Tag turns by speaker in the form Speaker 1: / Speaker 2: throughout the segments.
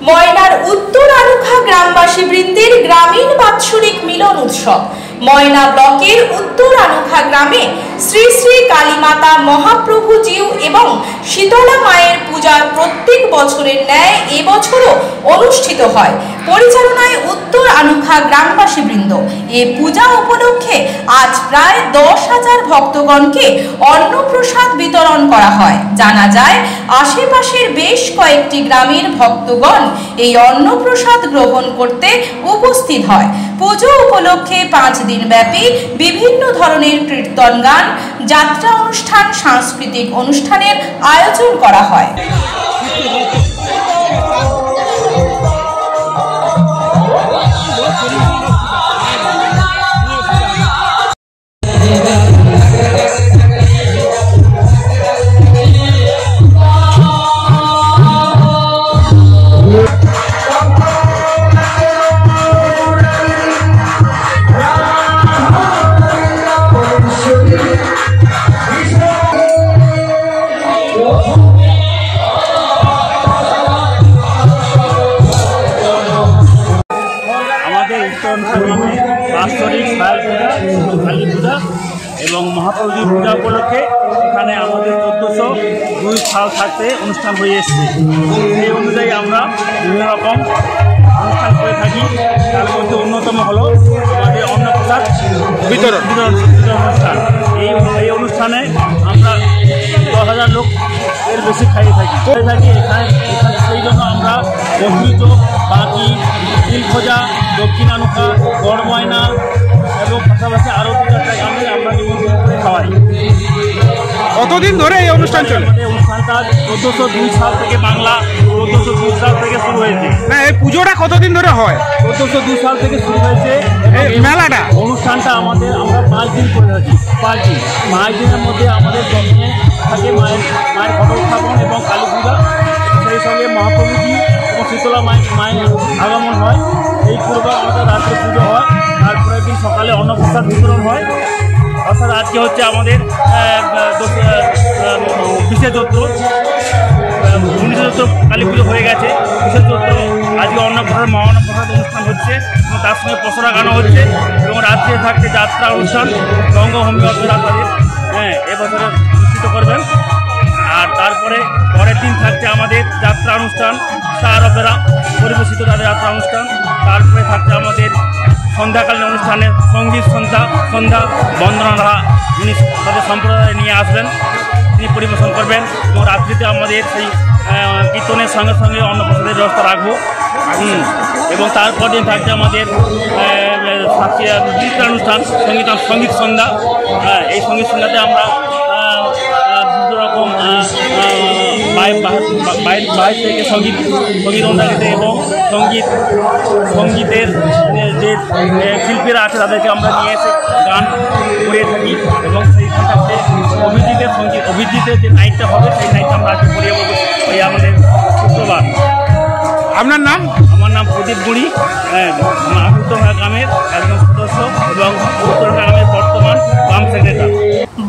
Speaker 1: ময়নার উত্তর আলুখা গ্রামবাসী বৃন্দের গ্রামীণ বাৎসরিক মিলন উৎসব। ময়না ব্লকের উত্তর আলুখা গ্রামে শ্রী শ্রী কালীমাতা মহাপ্রভু জিউ এবং শীতলা মায়ের পূজার প্রত্যেক বছরের ন্যায় এবছরও অনুষ্ঠিত হয়। পরিচালনায় উত্তর আলুখা গ্রামবাসী বৃন্দ। এই পূজা উপলক্ষে আজ প্রায় 10,000 ভক্তগণকে অন্নপ্রসাদ বিতরণ করা হয়। জানা যায় আশেপাশের বেশ কয়েকটি গ্রামের ভক্তগণ এই অন্নপ্রসাদ গ্রহণ করতে উপস্থিত হয়। পুজো উপলক্ষে 5 দিন ব্যাপী বিভিন্ন ধরনের কীর্তন গান, যাত্রা অনুষ্ঠান, সাংস্কৃতিক অনুষ্ঠানের আয়োজন করা হয়।
Speaker 2: কালী পূজা এবং মহাপ্রভু পূজা উপলক্ষে এখানে আমাদের 1402 সাল থাকতে অনুষ্ঠান হয়ে এসেছে। সেই অনুযায়ী আমরা বিভিন্ন রকম অনুষ্ঠান করে থাকি। তার মধ্যে অন্যতম হলো আমাদের অন্নপ্রসাদ বিতরণ অনুষ্ঠান। এই অনুষ্ঠানে আমরা 10,000 লোক এর বেশি খাইয়ে থাকি এখানে। সেই জন্য আমরা অমৃত, বাকি, তিলখোজা, দক্ষিণ আলুখা, গড় ময়না এবং পাশাপাশি আরও 2-4টা গ্রামে আমরা নিমন্ত্রণ করে খাওয়াই।
Speaker 3: কতদিন ধরে এই অনুষ্ঠান চলে?
Speaker 2: এই অনুষ্ঠানটা 1402 সাল থেকে, বাংলা 1402 সাল থেকে শুরু হয়েছে।
Speaker 3: না, এই পুজোটা কতদিন ধরে হয়?
Speaker 2: 1402 সাল থেকে শুরু হয়েছে।
Speaker 3: এই মেলাটা,
Speaker 2: অনুষ্ঠানটা আমরা 5 দিন করে থাকি। 5 দিন, 5 দিনের মধ্যে আমাদের প্রথমে থাকে মায়ের ঘট উত্থাপন এবং কালী পূজা, সেই সঙ্গে মহাপ্রভুজি এবং শীতলা মায়ের আগমন হয়। এই পূর্বে আমাদের রাত্রে পুজো হয়, তারপরের দিন সকালে অন্নপ্রসাদ বিতরণ হয়। অর্থাৎ আজকে হচ্ছে আমাদের বিশেষ চৈত্র, 19 চৈত্র কালী পুজো হয়ে গেছে। বিশেষ চৈত্র আজকে মহান্নপ্রসাদ অনুষ্ঠান হচ্ছে এবং তার সঙ্গে পসরা গানও হচ্ছে এবং রাত্রে থাকছে যাত্রা অনুষ্ঠান, রঙ্গভূমি অপরাধীদের এবছরে অনুষ্ঠিত করবেন। আর তারপরে পরের দিন থাকছে আমাদের যাত্রা অনুষ্ঠান, স্টার অপেরা পরিবেশিত তাদের যাত্রা অনুষ্ঠান। তারপরে থাকছে আমাদের সন্ধ্যাকালীন অনুষ্ঠানে সঙ্গীত সন্ধ্যা বন্দনারা, যিনি তাদের সম্প্রদায় নিয়ে আসবেন, তিনি পরিবেশন করবেন। এবং রাত্রিতে আমাদের সেই কীর্তনের সঙ্গে সঙ্গে অন্নপ্রসাদের ব্যবস্থা রাখবো। এবং তারপর দিন থাকছে আমাদের নৃত্যানুষ্ঠান, সঙ্গীত সন্ধ্যা। এই সঙ্গীত সন্ধ্যাতে আমরা বিভিন্ন রকম বাইরে থেকে সঙ্গীত অনুরাগীতে এবং সঙ্গীতের যে শিল্পীরা আছে তাদেরকে আমরা নিয়ে এসে গান করে থাকি। এবং সেই সাথে অভিজিতের যে নাইটটা হবে, সেই নাইটটা আমরা আজকে করিয়ে বলবো ওই আমাদের শুক্রবার।
Speaker 3: আপনার নাম?
Speaker 2: আমার নাম প্রদীপ গুড়ি। আমি উত্তরপাড়া গ্রামের একজন সদস্য এবং উত্তরপাড়া গ্রামের বর্তমান গ্রাম সেক্রেটারি।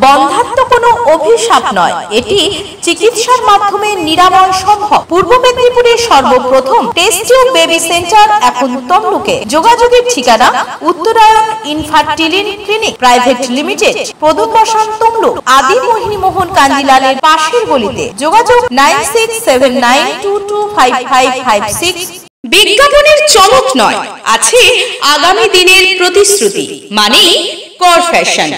Speaker 1: বন্ধাত্ম কোনো অভিশাপ নয়, এটি চিকিৎসার মাধ্যমে নিরাময় সম্ভব। পূর্ব মেদিনীপুরের সর্বপ্রথম টেস্ট টিউব বেবি সেন্টার এখন তমলুকে। যোগাযোগের ঠিকানা উত্তরায়ণ ইনফার্টিলিটি ক্লিনিক প্রাইভেট লিমিটেড, প্রদূত বসান, তমলুক। আদি মোহিনী মোহন কাঞ্জিলালের পাশের গলিতে। যোগাযোগ 9679225556। বিজ্ঞাপনের চমক নয়, আছে আগামী দিনের প্রতিশ্রুতি, মানে কর ফ্যাশন।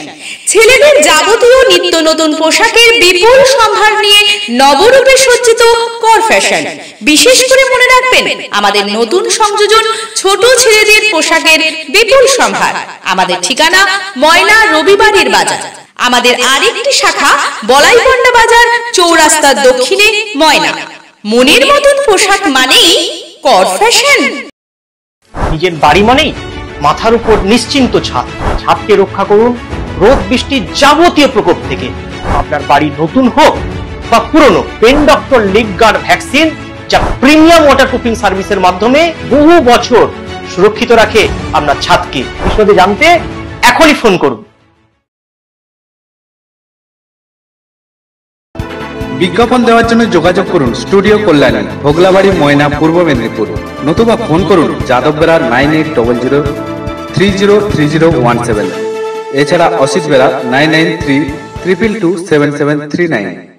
Speaker 1: ছেলেদের যাবতীয় নিত্য নতুন পোশাকের বিপুল সম্ভার নিয়ে নবরূপে সজ্জিত কর ফ্যাশন। বিশেষ করে মনে রাখবেন, আমাদের নতুন সংযোজন ছোট ছেলেদের পোশাকের বিপুল সম্ভার। আমাদের ঠিকানা ময়না রবিবারের বাজার। আমাদের আরেকটি শাখা বলাইপন্ডা বাজার, চৌরাস্তার দক্ষিণে, ময়না। মনের মতন পোশাক মানেই কর ফ্যাশন।
Speaker 4: নিজের বাড়ি মানেই মাথার উপর নিশ্চিন্ত ছাদ। ছাদকে রক্ষা করুন রোদ বৃষ্টির যাবতীয় প্রকোপ থেকে। আপনার বাড়ি নতুন হোক বা পুরনো, পেন ডক্টর লিগ গার্ড ভ্যাকসিন, যা প্রিমিয়াম ওয়াটারপ্রুফিং সার্ভিসের মাধ্যমে বহু বছর সুরক্ষিত রাখে আপনার ছাদকে। বিশদে জানতে এখনই ফোন করুন।
Speaker 5: বিজ্ঞাপন দেওয়ার জন্য যোগাযোগ করুন স্টুডিও কল্যাণী, ভোগলাবাড়ি, ময়না, পূর্ব মেদিনীপুর। নতুবা ফোন করুন যাদববেড়া 9800303017। এছাড়া অসিত বেড়া 9932227739।